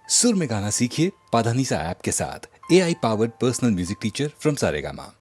सुर में गाना सीखिए पाधानीसा ऐप के साथ। AI powered personal music teacher from Saregama.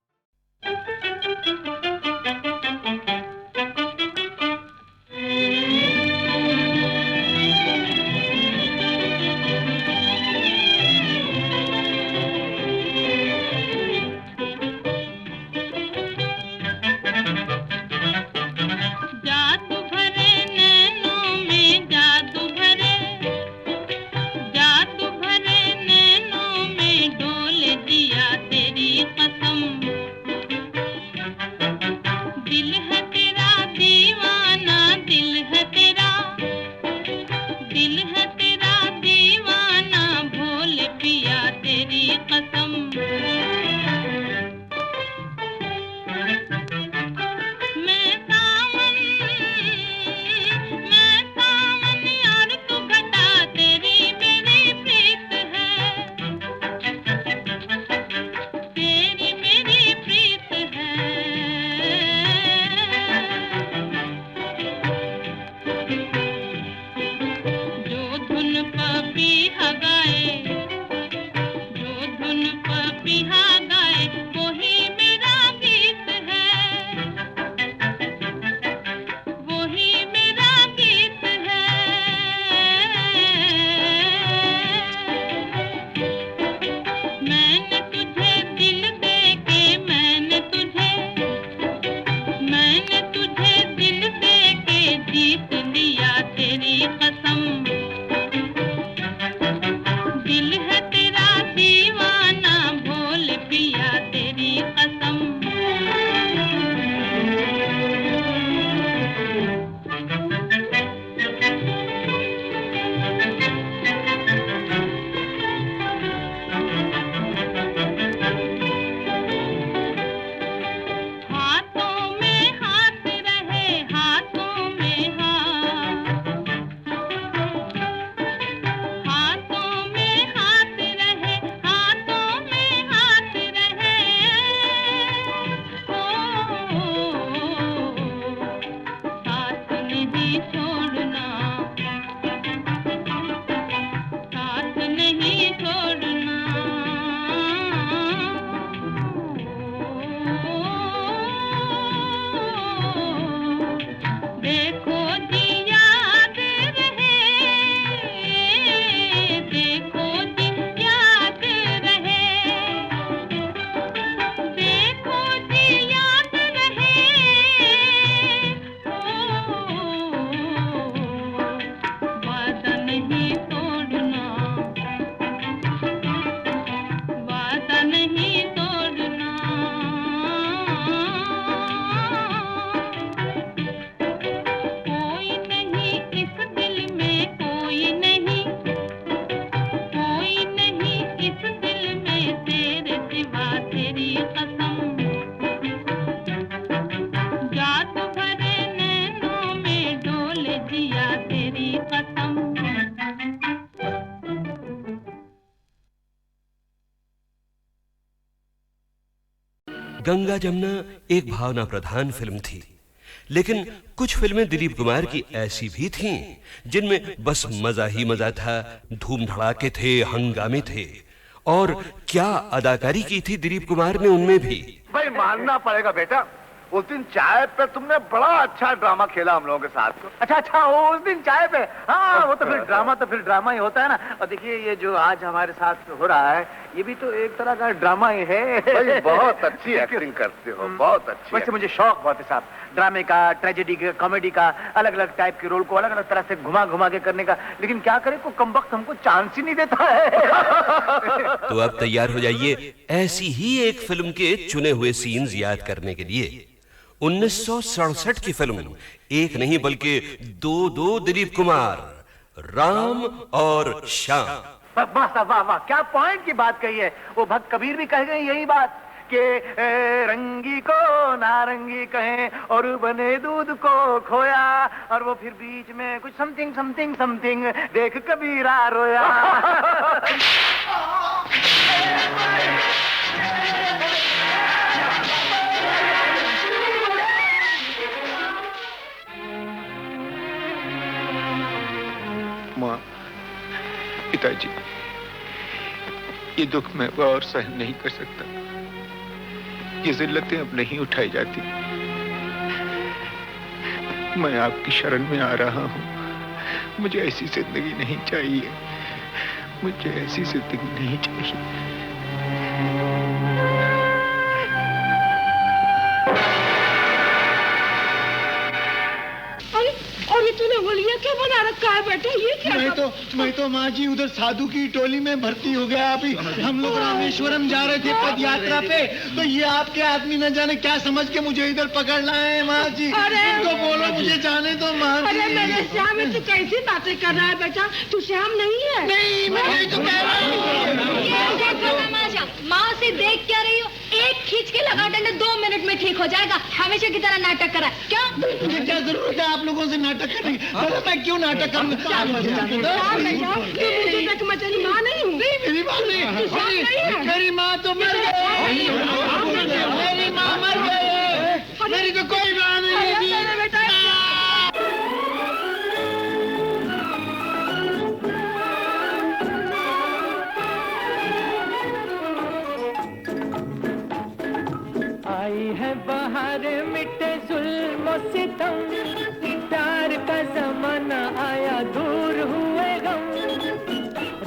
Ganga Jamuna एक भावना प्रधान फिल्म थी, लेकिन कुछ फिल्में दिलीप कुमार की ऐसी भी थीं जिनमें बस मजा ही मजा था, धूम धड़ाके थे, हंगामे थे। और क्या अदाकारी की थी दिलीप कुमार ने उनमें भी। भाई मानना पड़ेगा बेटा, उस दिन चाय पे तुमने बड़ा अच्छा ड्रामा खेला हम लोगों के साथ। अच्छा उस दिन चाय पे, हाँ वो तो फिर ड्रामा ही होता है ना। और देखिए ये जो आज हमारे साथ हो रहा है ये भी तो एक तरह का ड्रामा ही है। भाई बहुत अच्छी एक्टिंग करते हो, बहुत अच्छी। वैसे मुझे शौक बहुत है साहब, ड्रामे का, ट्रेजेडी का, कॉमेडी का, अलग अलग टाइप के रोल को अलग अलग तरह से घुमा घुमा के करने का। लेकिन क्या करे, को कम वक्त हमको चांस ही नहीं देता है। तो अब तैयार हो जाइए ऐसी ही एक फिल्म के चुने हुए सीन्स याद करने के लिए। 1967 की फिल्म, एक नहीं बल्कि दो दिलीप कुमार, राम और श्याम। वाह वाह वाह, क्या पॉइंट की बात कही है। वो भक्त कबीर भी कह गए यही बात कि रंगी को नारंगी कहें और बने दूध को खोया, और वो फिर बीच में कुछ समथिंग समथिंग समथिंग देख कबीरा रोया। पिताजी, ये दुख मैं और सहन नहीं कर सकता। ये जिल्लतें अब नहीं उठाई जाती। मैं आपकी शरण में आ रहा हूं। मुझे ऐसी जिंदगी नहीं चाहिए। मुझे ऐसी जिंदगी नहीं चाहिए। और ये तूने होलिया क्या बना रखा है बेटा? ये क्या? मैं तो माँ जी उधर साधु की टोली में भर्ती हो गया। अभी हम लोग रामेश्वरम जा रहे थे पद यात्रा पे, तो ये आपके आदमी न जाने क्या समझ के मुझे इधर पकड़ लाए हैं माँ जी। तो बोलो मुझे जाने दो माँ जी। अरे मेरे श्याम, तू कैसी बातें कर रहा है बेटा? तू श्याम नहीं है। नहीं, मैं नहीं तो कह रहा हूँ। माँ से देख क्या रही हो? एक खींच के लगा देने 2 मिनट में ठीक हो जाएगा। हमेशा की तरह नाटक करा क्या? मुझे क्या जरूरत है आप लोगों से नाटक करने की? मैं क्यों नाटक करूंगा? तेरी माँ नहीं हूँ। मेरी माँ नहीं, मेरी माँ तो मर गई। मेरी माँ मर गई। मेरी तो कोई माँ नहीं है बेटा। आई है बाहर मिटे जुल्म सितम, प्यार का जमाना आया दूर हुए गम,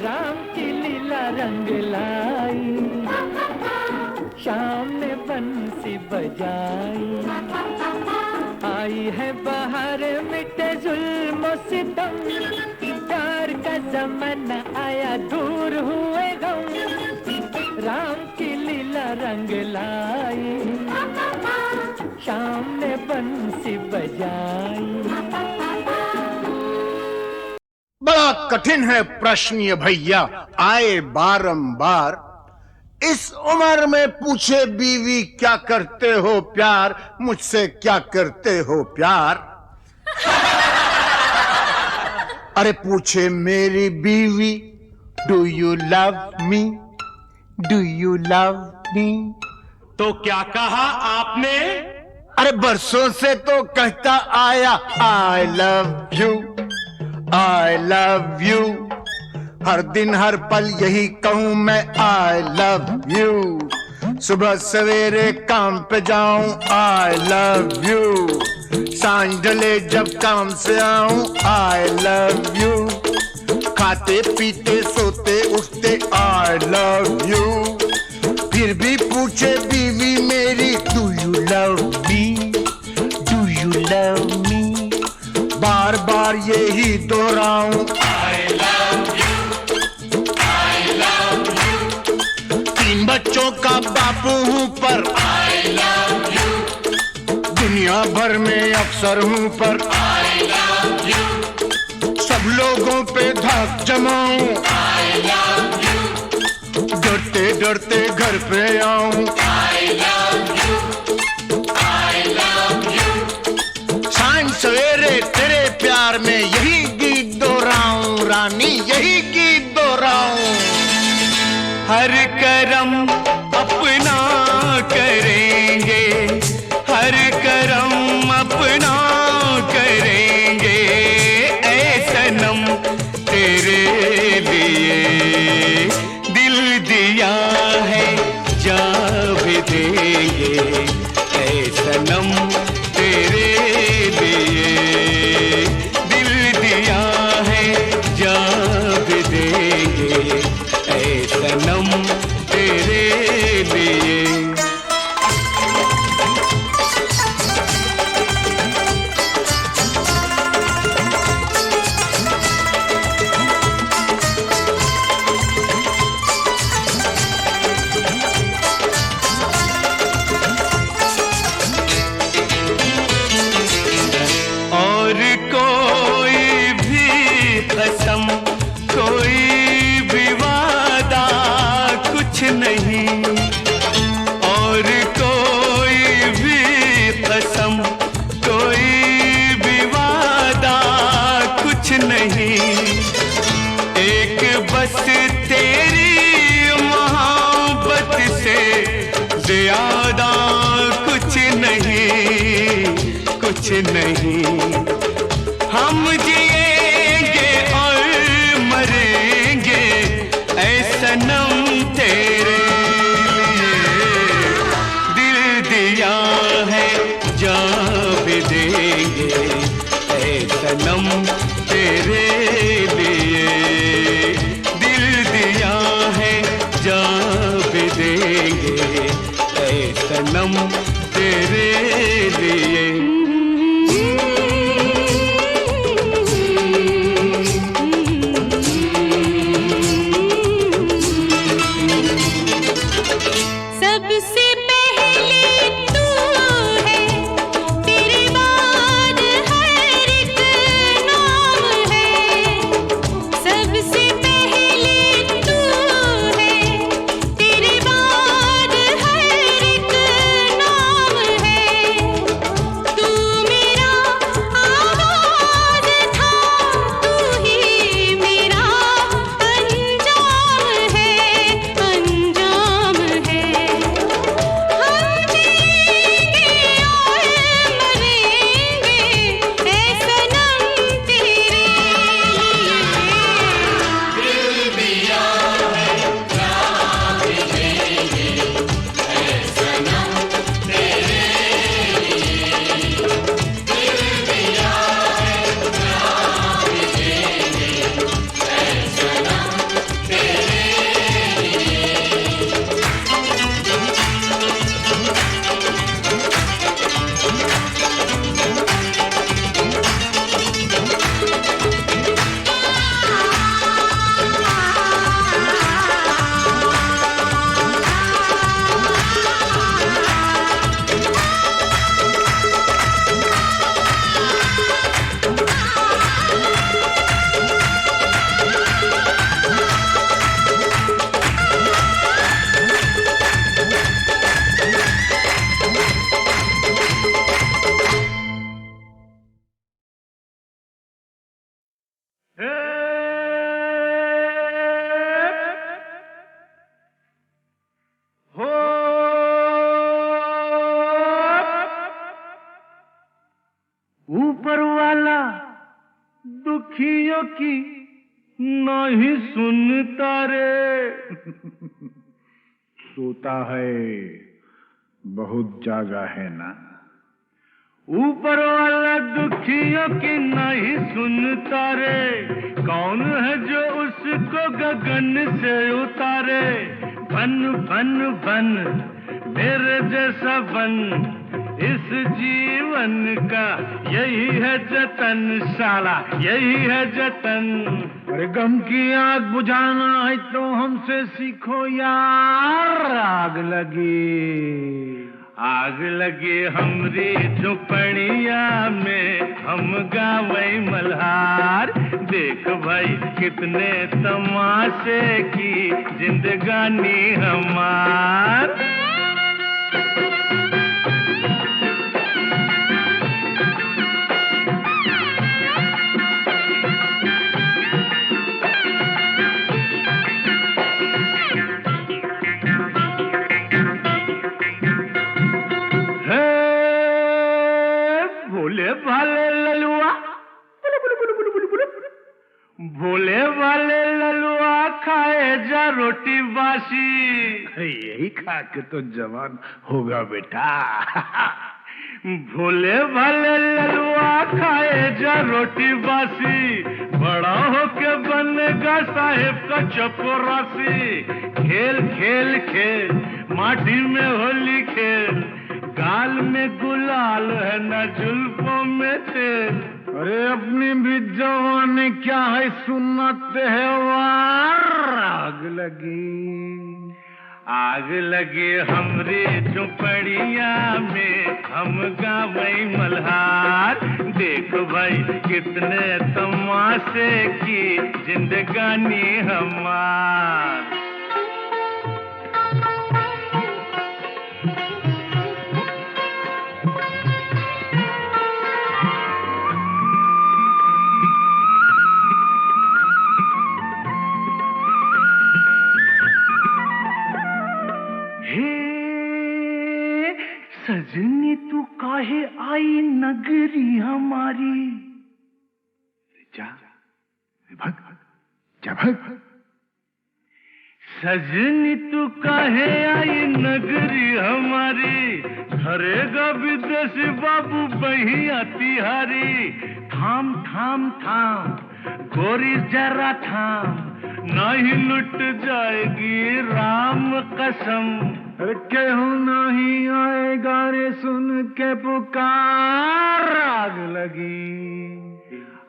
राम की लीला रंग लाई, शाम ने बंसी बजाई। आई है बाहर मिटे जुल्म सितम, प्यार का जमाना आया दूर हुए गम, राम की लीला रंग लाई, शाम ने बंसी बजाई। बड़ा कठिन है प्रश्न ये भैया, आए बारंबार। इस उम्र में पूछे बीवी क्या करते हो प्यार, मुझसे क्या करते हो प्यार। अरे पूछे मेरी बीवी, do you love me, do you love मी। तो क्या कहा आपने? अरे बरसों से तो कहता आया I love you, I love you. हर दिन हर पल यही कहूं मैं आई लव यू। सुबह सवेरे काम पे जाऊं आई लव यू, सांझ ढले जब काम से आऊं आई लव यू। खाते पीते सोते उठते आई लव यू। फिर भी पूछे बीवी मेरी, do you love me, do you love me. बार बार यही दोहराऊं I love you, I love you. 3 बच्चों का बापू हूं पर आई लव यू। दुनिया भर में अफसर हूं पर आई लव यू। सब लोगों पे धाक जमाऊं आई लव यू। डरते डरते घर पे आऊं आई love you, I love you. सांझ सवेरे तेरे प्यार में यही गीत दोहराऊं रानी, यही गीत दोहराऊं। हर करम अपना करेंगे, हर करम अपना करेंगे, ऐ सनम तेरे लिए दिल दिया है जान भी देंगे, ऐ सनम तेरे लिए दिल दिया है जान भी देंगे, ऐ सनम तेरे लिए। और कोई भी कसम, कोई भी वादा कुछ नहीं, और कोई भी कसम, कोई भी वादा कुछ नहीं। एक बस तेरी मोहब्बत से ज्यादा कुछ नहीं, कुछ नहीं। हम जिएंगे और मरेंगे की नहीं सुनता रे। सोता है बहुत जागा है ना, ऊपर वाला दुखियों की नहीं सुनता रे। कौन है जो उसको गगन से उतारे। बन बन बन मेरे जैसा बन, इस जीवन का यही है जतन, साला यही है जतन। अरे गम की आग बुझाना है तो हमसे सीखो यार। आग लगी हमरी झुपड़िया में, हम गावे मल्हार। देख भाई कितने तमाशे की जिंदगानी हमार। भोले वाले ललुआ खाए जा रोटी बासी। यही खा के तो जवान होगा बेटा। भोले वाले ललुआ खाए जा रोटी बासी, बड़ा होके बनेगा साहेब का चपरासी। खेल खेल खेल माटी में होली खेल, गाल में गुलाल है न जुल्फों में तेल। अरे अपनी भी जवानी क्या है सुनाते हैं वार। आग लगी हमरी झुपड़िया में, हम गावे मल्हार। देख भाई कितने तमाशे की जिंदगानी हमार। सजनी तू काहे आई नगरी हमारी। जा भग। सजनी तू काहे आई नगरी हमारी, धरेगा विदेशी बाबू बहिया तिहारी। थाम थाम थाम गोरी जरा थाम, नहीं लुट जाएगी राम कसम। केहू नहीं आएगा रे सुन के पुकार।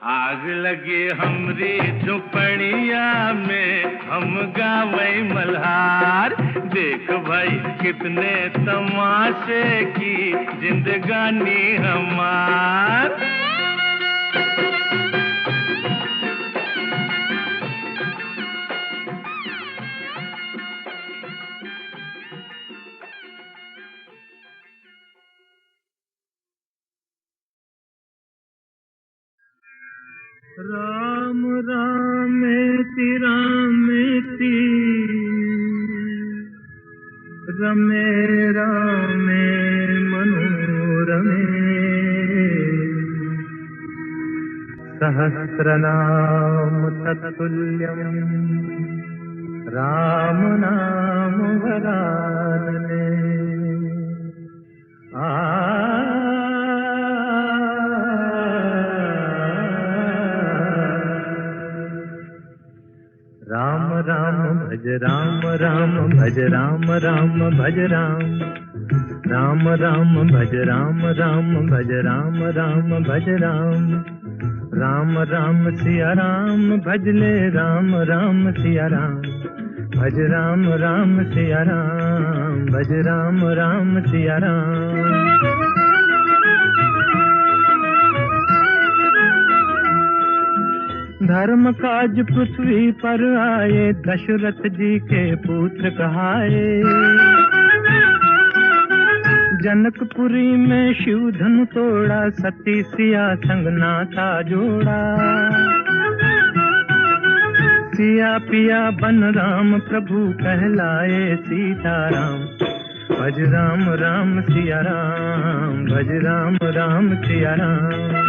आग लगी हमरी झुपड़िया में, हम गावे मल्हार। देख भाई कितने तमाशे की जिंदगानी हमार। राम रामेति रामेति, रमे रामे मनोरमे। सहस्रनाम तत्तुल्यं राम नाम वरानने। राम राम भज राम राम भज राम राम भज राम। राम राम भज राम राम भज राम राम भज राम। राम राम सिया राम भज ले राम राम सिया राम। भज राम राम सिया राम, भज राम राम सिया राम। धर्म काज पृथ्वी पर आए, दशरथ जी के पुत्र कहाए। जनकपुरी में शिव धनु तोड़ा, सती सिया संग नाता जोड़ा। सिया पिया बन राम प्रभु कहलाए सीताराम। भज राम राम सिया राम, भज राम राम सिया राम।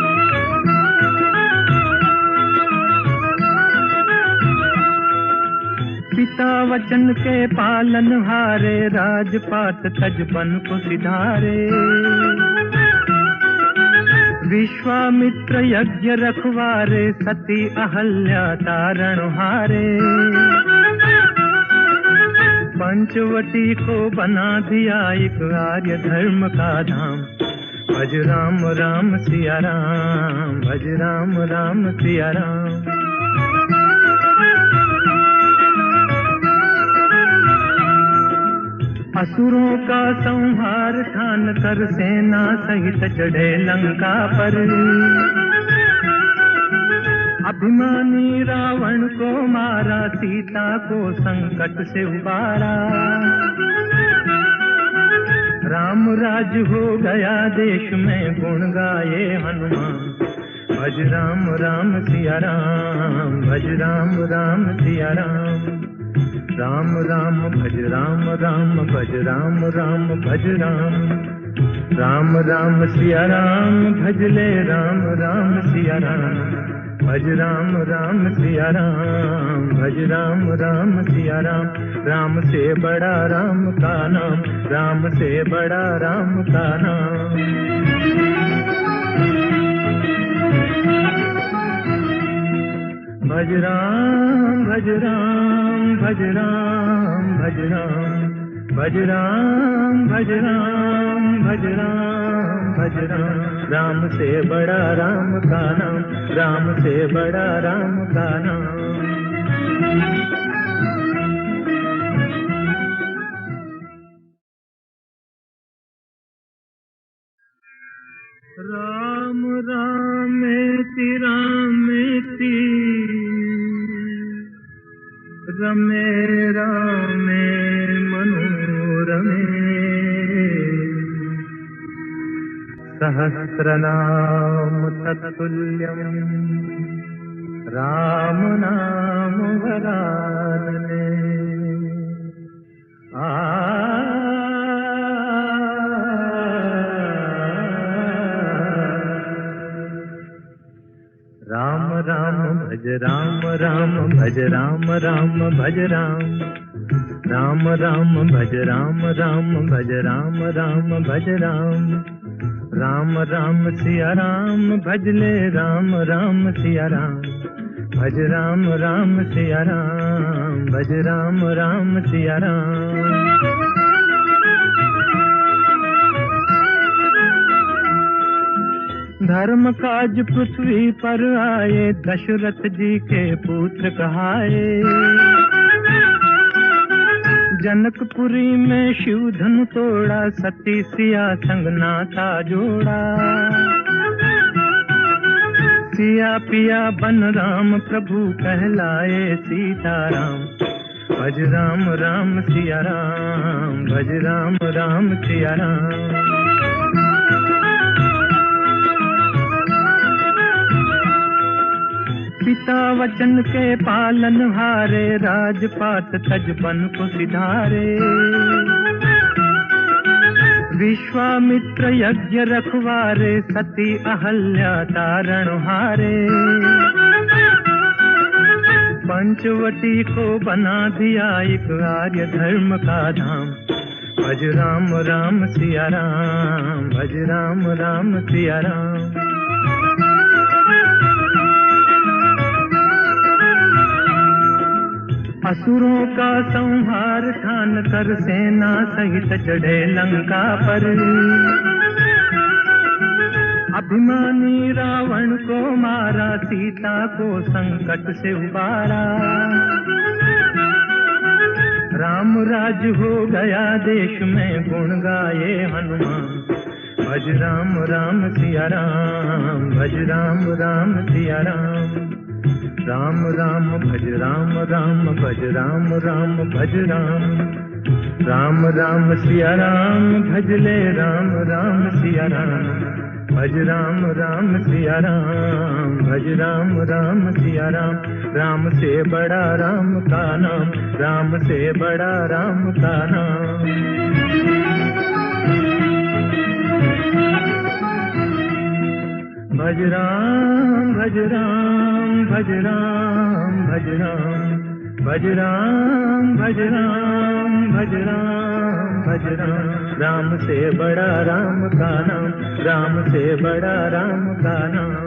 पिता वचन के पालन हारे, राजपाट तजबन को सिधारे। विश्वामित्र यज्ञ रखवारे, सती अहल्या तारण हारे। पंचवटी को बना दिया एक आर्य धर्म का धाम। भज राम राम सिया राम, भज राम राम सिया राम। असुरों का संहार ठान कर सेना सहित चढ़े लंका पर। अभिमानी रावण को मारा, सीता को संकट से उबारा। राम राज हो गया देश में, गुण गाए हनुमान। भज राम राम सिया राम, भज राम राम सिया राम। राम राम भज राम राम, भज राम राम भज राम। राम राम सिया राम, भजले राम राम सिया राम। भज राम राम सिया राम, भज राम राम सिया राम। राम से बड़ा राम का नाम, राम से बड़ा राम का नाम। भज राम भज राम, भज राम भज राम। भज राम भज राम, भज राम भज राम। राम से बड़ा राम का नाम, राम से बड़ा राम का नाम। राम रामेति रामेति, रमे रामे मनोरमे। सहस्रनाम तत्तुल्यं राम नाम वरानने। राम राम भज राम राम, भज राम राम भज राम। राम राम भज राम राम, भज राम राम भज राम। राम राम सिया राम, भजले राम राम सिया राम। भज राम राम सिया राम, भज राम राम सिया राम। धर्म काज पृथ्वी पर आए, दशरथ जी के पुत्र कहाए। जनकपुरी में शिव धनु तोड़ा, सती सिया संग नाता जोड़ा। सिया पिया बन राम प्रभु कहलाए सीताराम। भज राम राम सिया राम, भज राम राम सिया राम। पिता वचन के पालन हारे, राजपाट तजबन को सिधारे। विश्वामित्र यज्ञ रखवारे, सती अहल्या तारण हारे। पंचवटी को बना दिया एक आर्य धर्म का धाम। भज राम राम सिया राम, भज राम राम सिया राम। असुरों का संहार ठान कर सेना सहित चढ़े लंका पर। अभिमानी रावण को मारा, सीता को संकट से उबारा। राम राज हो गया देश में, गुण गाए हनुमान। भज राम राम सिया राम, भज राम राम सिया राम। राम राम भज राम राम, भज राम राम भज राम। राम राम सिया राम, भजले राम राम सिया राम। भज राम राम सिया राम, भज राम राम सिया राम। राम से बड़ा राम का नाम, राम से बड़ा राम का नाम। भज राम भज राम, भज राम भज राम। भज राम भज राम भज राम भज राम, राम से बड़ा राम का नाम, राम से बड़ा राम का नाम।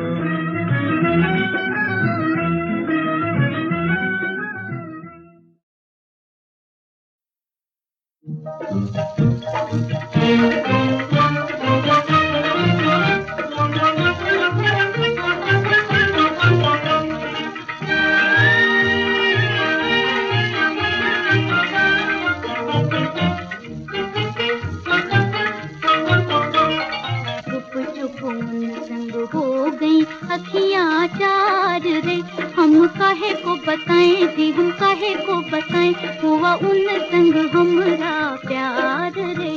अखियाँ चार रे, हम काहे को बताएं जी, हम काहे को बताएं, हुआ उन संग हमरा प्यार रे।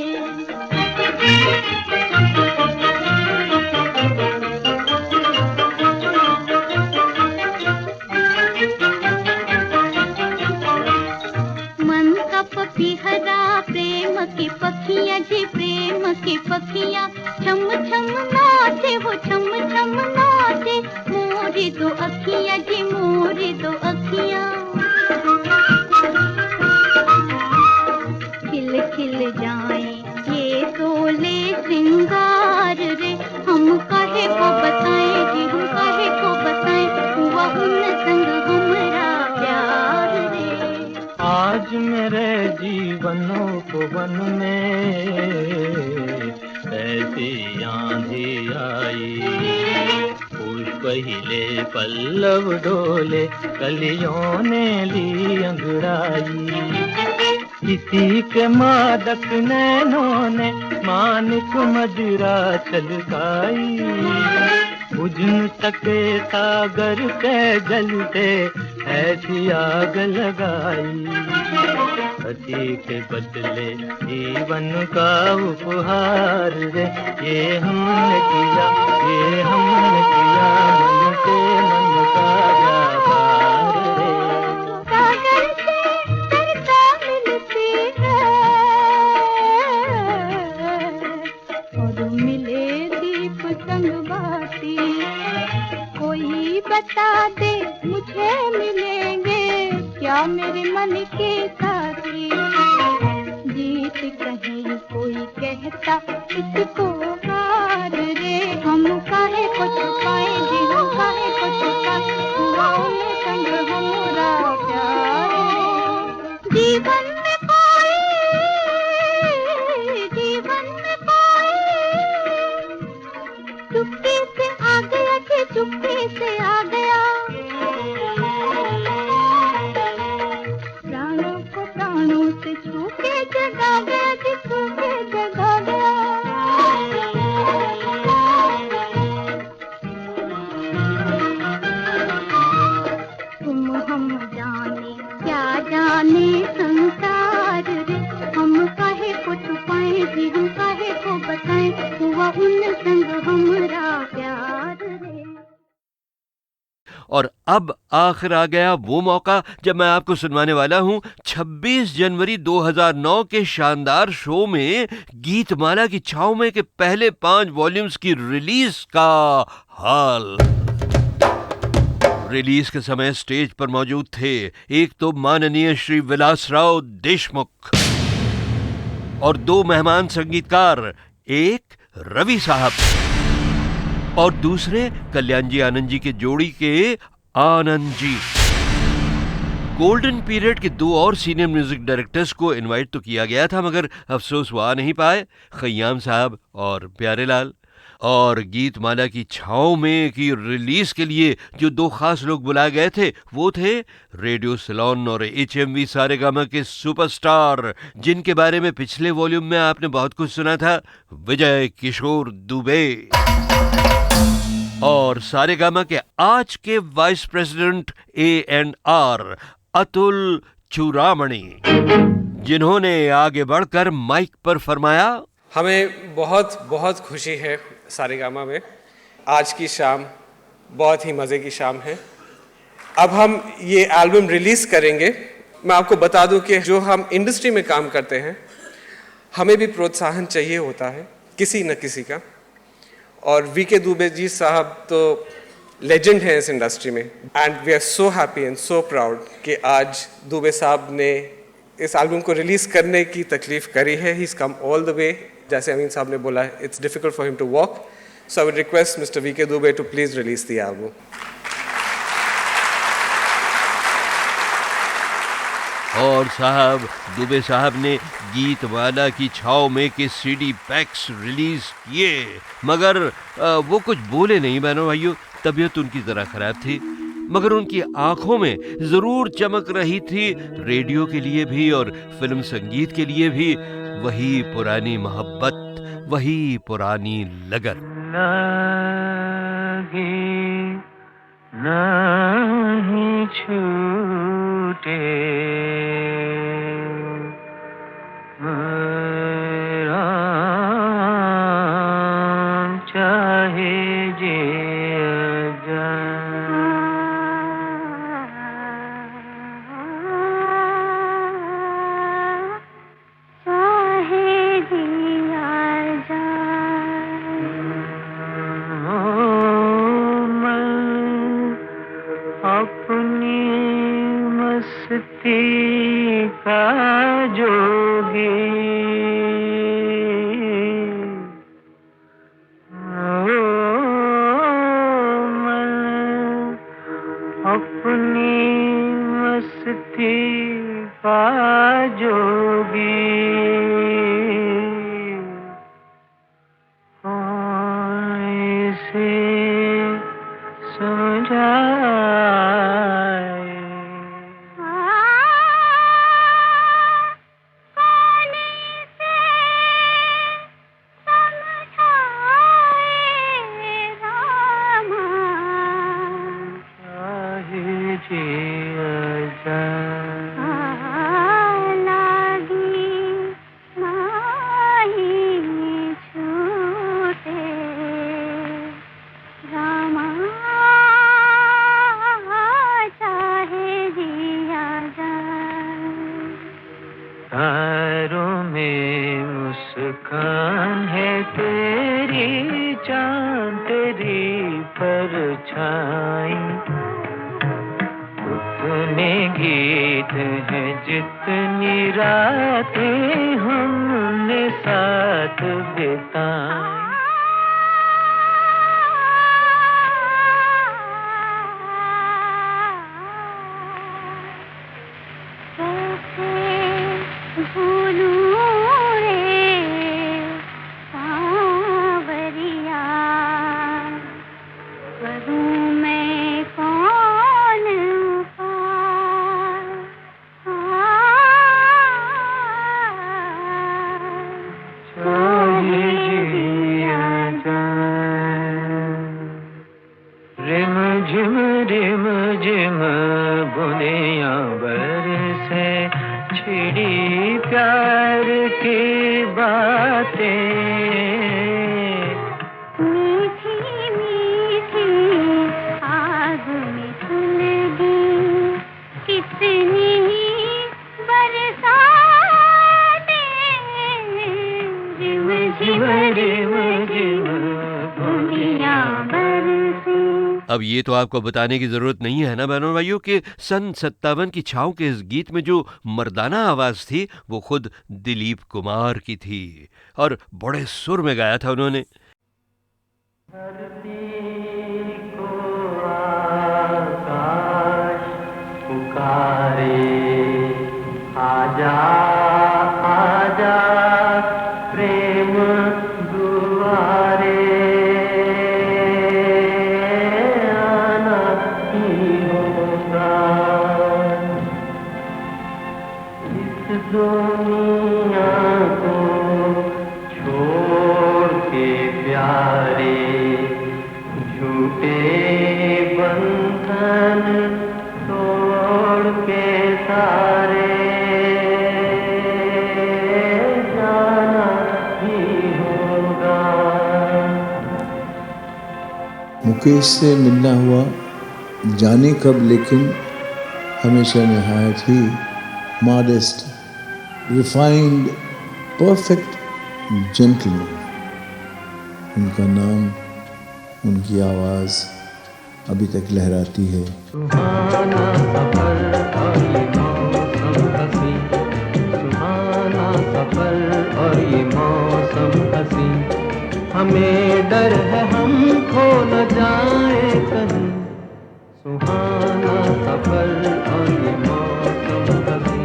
मन का पपीहरा प्रेम की पखियाँ जी, प्रेम की पखियाँ छम छम नाचे, वो छम छम नाचे, मोरी दो अखियाँ जी, मोरी दो अखियाँ। खिल खिल जाएं ये सोले श्रृंगार रे, हम काहे को बताएं जी, हम काहे को बताएं, हुआ उन संग हमरा प्यार रे। आज मेरे जीवनोपवन में ऐसी आंधी आई, पुष्प हिले पल्लव डोले, कलियों ने ली अंगड़ाई। किसी के मादक नैनों ने मानिक मदिरा छलकाई, बुझ न सके सागर के जलते ऐसी आग लगाई। पति के बदले जीवन का उपहार रे, ये हमने किया, ये हमने किया, मन से मन का व्यापार रे। सागर से सरता मिलती है और मिले दीप संग बाती, कोई बता दे मुझे मिलेंगे क्या मेरे मन के साथी। जीत कहीं कोई कहता इसको हार रे, हम काहे को छुपाए जी, हम काहे को छुपाए, हुआ उन संग हमरा प्यार रे। जीवन में कोई, जीवन में कोई चुप्पी से आ गया कि चुप्पी से आ गया, प्राणों को प्राणों से छू के जगा गया कि छू के जगा गया। तुम हम जाने क्या जाने संसार रे, हम काहे को छुपाएं जी, हम काहे को बताएं, हुआ उन संग हमरा प्यार रे। और अब आखिर आ गया वो मौका जब मैं आपको सुनवाने वाला हूं 26 जनवरी 2009 के शानदार शो में गीतमाला की छाव में के पहले 5 वॉल्यूम्स की रिलीज का हाल। रिलीज के समय स्टेज पर मौजूद थे एक तो माननीय श्री विलासराव देशमुख और 2 मेहमान संगीतकार, एक रवि साहब और दूसरे कल्याण जी आनंद जी के जोड़ी के आनंद जी। गोल्डन पीरियड के 2 और सीनियर म्यूजिक डायरेक्टर्स को इनवाइट तो किया गया था, मगर अफसोस वो आ नहीं पाए, खयाम साहब और प्यारेलाल। और गीतमाला की छाँव में की रिलीज के लिए जो 2 खास लोग बुलाए गए थे वो थे रेडियो सिलोन और HMV सारेगामा के सुपरस्टार, जिनके बारे में पिछले वॉल्यूम में आपने बहुत कुछ सुना था, विजय किशोर दुबे। और सारेगामा के आज के वाइस प्रेसिडेंट A&R अतुल चूड़ामणि, जिन्होंने आगे बढ़कर माइक पर फरमाया, हमें बहुत बहुत खुशी है सारेगामा में। आज की शाम बहुत ही मज़े की शाम है। अब हम ये एल्बम रिलीज़ करेंगे। मैं आपको बता दूं कि जो हम इंडस्ट्री में काम करते हैं, हमें भी प्रोत्साहन चाहिए होता है किसी न किसी का। और VK दुबे जी साहब तो लेजेंड हैं इस इंडस्ट्री में, and we are so happy and so proud कि आज दुबे साहब ने इस एल्बम को रिलीज करने की तकलीफ करी है. He is come all the way. जैसे अमीन साहब ने बोला, it's difficult for him to walk, so I would request mister V K Dubey to please release the album. और साहब, दुबे साहब ने गीतमाला की छाव में के सीडी पैक्स रिलीज किए, मगर वो कुछ बोले नहीं बहनों भाइयों. तबीयत उनकी जरा खराब थी, मगर उनकी आंखों में जरूर चमक रही थी, रेडियो के लिए भी और फिल्म संगीत के लिए भी, वही पुरानी मोहब्बत, वही पुरानी लगन. नहीं छूटे मेरा चाहे जे का जोगी अपनी मस्ती का जोगी इसे समझाए. तारों में मुस्कान है तेरी, चांद तेरी परछाई, उतने गीत हैं जितनी रातें हमने साथ बिताई. रिम झिम बुनिया बरसे, छिड़ी प्यार की बातें, मीठी मीठी आग में सुलगी कितनी बरसातें, रिम झिम बुनिया बरसे. अब ये तो आपको बताने की जरूरत नहीं है ना बहनों भाइयों कि सन 57 की छाव के इस गीत में जो मर्दाना आवाज थी वो खुद दिलीप कुमार की थी और बड़े सुर में गाया था उन्होंने. आजा आजा प्रेम दुआरे, दुनिया को छोड़ के प्यारे, झूठे बंधन तोड़ के सारे, जाना ही होगा. मुकेश से मिलना हुआ जाने कब, लेकिन हमेशा निहायत ही modest, refined, perfect gentleman. उनका नाम, उनकी आवाज़ अभी तक लहराती है। सुहाना सफर और ये मौसम हसी, सुहाना सफर और ये मौसम हसी, हमें डर है हम खो न जाए कहीं, सुहाना सफर और ये मौसम हसी।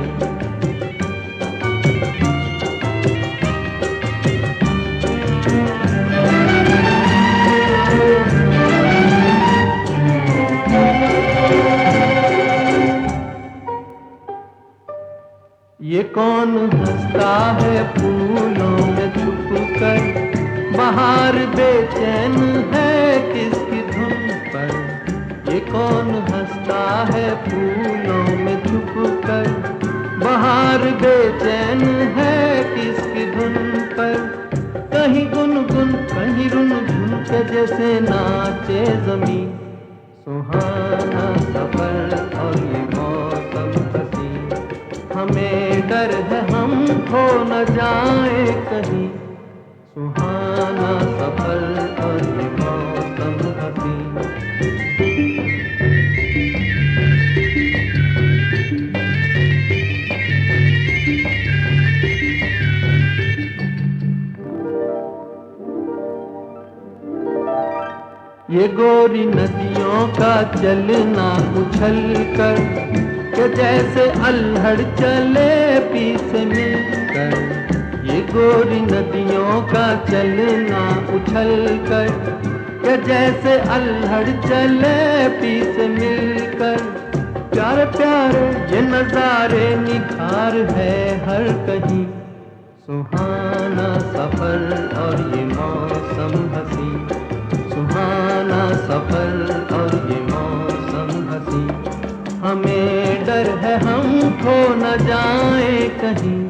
ये कौन हंसता है फूलों में छुपकर, बाहर बेचैन है किसकी धुन पर। ये कौन हंसता है फूलों में छुपकर, बाहर बेचैन है किसकी धुन पर। कहीं गुनगुन कहीं रुनझुन के जैसे नाचे ज़मीं, सुहाना सफर और ये मौसम हसी, हमें डर है हम खो न जाए कहीं, सुहाना सफर और ये मौसम हसी। ये गोरी नदियों का चलना उछल कर, के जैसे अल्हड़ चले पी से मिलकर। ये गोरी नदियों का चलना उछल कर, के जैसे अल्हड़ चले पी से मिलकर। प्यारे प्यारे ये नजारे निखार है हर कहीं, सुहाना सफर और ये मौसम हसी, सुहाना सफर और ये मौसम हसी, हमें डर है हम खो न जाए कहीं,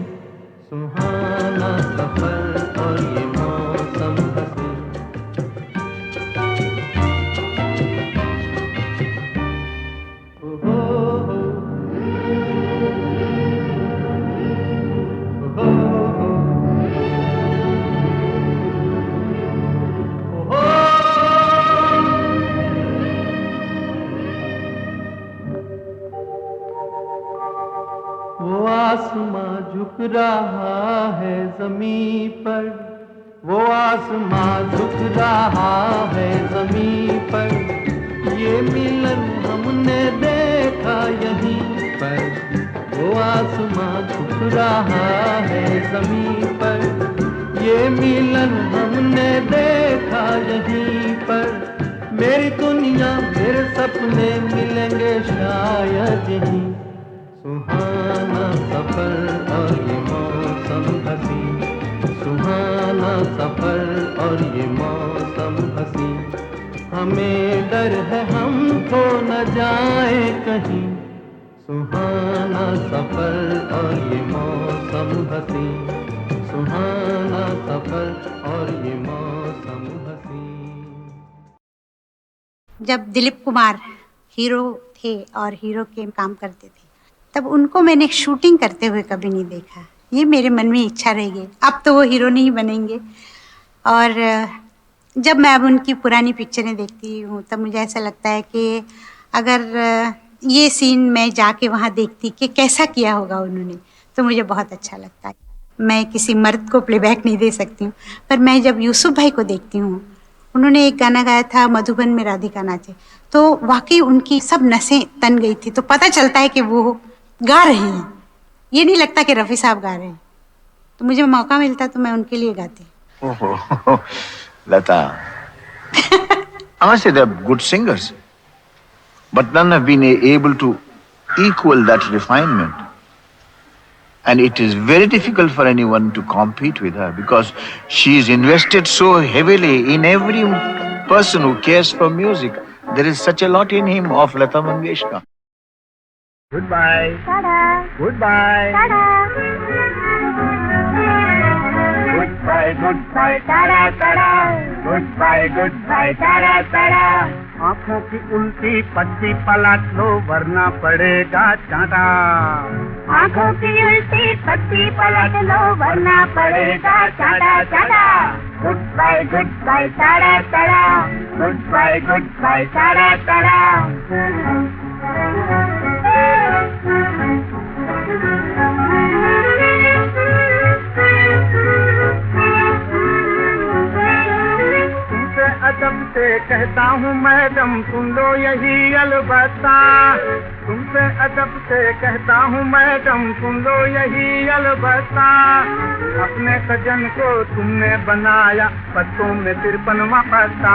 सुहाना सफर और ये मौसम हसी। वो आसमां झुक रहा है ज़मीं पर, वो आसमां झुक रहा है ज़मीं पर। ये मिलन हमने देखा यहीं पर, वो आसमां झुक रहा है ज़मीं पर। ये मिलन हमने देखा यहीं पर। मेरी दुनिया मेरे सपने मिलेंगे शायद यहीं, सुहाना सफर और ये मौसम हसी, सुहाना सफर और ये मौसम हसी, हमें डर है हम खो न जाए कहीं, सुहाना सफर और ये मौसम हसी, सुहाना सफर और ये मौसम हसी। जब दिलीप कुमार हीरो थे और हीरो के काम करते थे, तब उनको मैंने शूटिंग करते हुए कभी नहीं देखा। ये मेरे मन में इच्छा रह गई, अब तो वो हीरो नहीं बनेंगे। और जब मैं अब उनकी पुरानी पिक्चरें देखती हूँ तब मुझे ऐसा लगता है कि अगर ये सीन मैं जाके वहाँ देखती कि कैसा किया होगा उन्होंने, तो मुझे बहुत अच्छा लगता है। मैं किसी मर्द को प्लेबैक नहीं दे सकती हूँ, पर मैं जब यूसुफ भाई को देखती हूँ, उन्होंने एक गाना गाया था मधुबन में राधिका नाचे, तो वाकई उनकी सब नसें तन गई थी। तो पता चलता है कि वो गा रहे हैं, ये नहीं लगता कि रफ़ी साहब गा रहे हैं। तो मुझे मौका मिलता तो मैं उनके लिए गाती। ओहो, लता, I must say they're good singers, but none have been able to equal that refinement. And it is very difficult for anyone to compete with her because she's invested so heavily in every person who cares for music. There is such a lot in him of Lata Mangeshkar. Goodbye. Ta-da. Goodbye. Ta-da. Goodbye, goodbye, ta-da, ta-da. Goodbye, goodbye, ta-da, ta-da. आँखों की उल्टी पट्टी पलट लो वरना पड़ेगा चाटा। आँखों की उल्टी पट्टी पलट लो वरना पड़ेगा चाटा चाटा। Goodbye, goodbye, ta-da, ta-da. Good bye टाटा टाटा। अदब से कहता हूँ मैडम सुन लो यही अलबत्ता, तुमसे अदब से कहता हूँ मैडम सुन लो यही अलबत्ता। अपने सजन को तुमने बनाया पत्तों में 53वां पत्ता,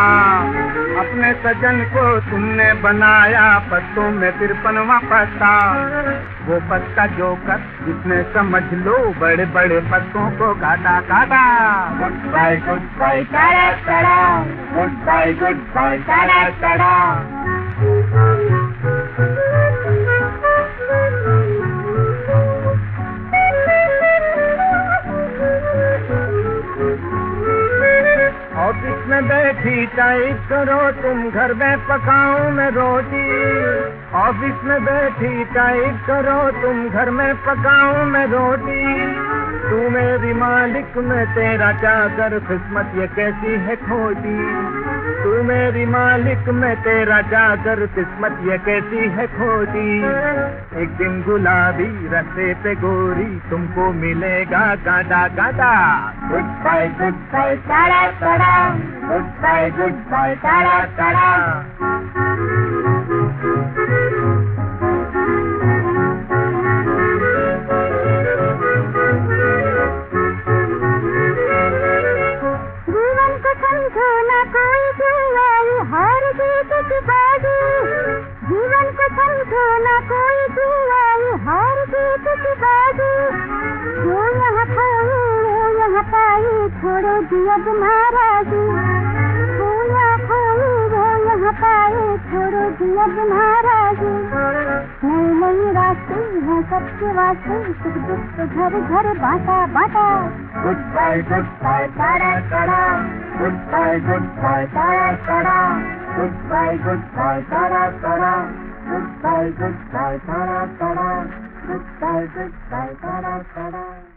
अपने सजन को तुमने बनाया पत्तों में 53वां पत्ता। वो पत्ता जो कर जिसने समझ लो बड़े बड़े पत्तों को काटा काटा। गुड बाय टाटा टाटा, गुड बाय टाटा टाटा। ऑफिस में बैठी टाइप करो तुम, घर में पकाऊं मैं रोटी। ऑफिस में बैठी टाइप करो तुम, घर में पकाऊं मैं रोटी। तू मेरी मालिक में तेरा चादर, किस्मत ये कैसी है खोटी। तू मेरी मालिक में तेरा चादर, किस्मत ये कैसी है खोटी। एक दिन गुलाबी रस्ते पे गोरी, तुमको मिलेगा गादा गादा। गुड बाय टाटा टाटा, गुड बाय टाटा टाटा। जीवन को समझो ना कोई जुआई, हार जीत की बाजी। जो यहाँ खोई वो यहाँ पाई, छोड़ो दिया नाराजी। जो यहाँ खोई वो यहाँ पाई, छोड़ो दिया नाराजी। नई नई रास्ते हैं सबके वास्ते, सुख दुख तो घर घर बांटा बांटा। गुड बाय टाटा टाटा, गुड बाय टाटा टाटा, गुड बाय टाटा टाटा, गुड बाय टाटा टाटा, गुड बाय टाटा टाटा।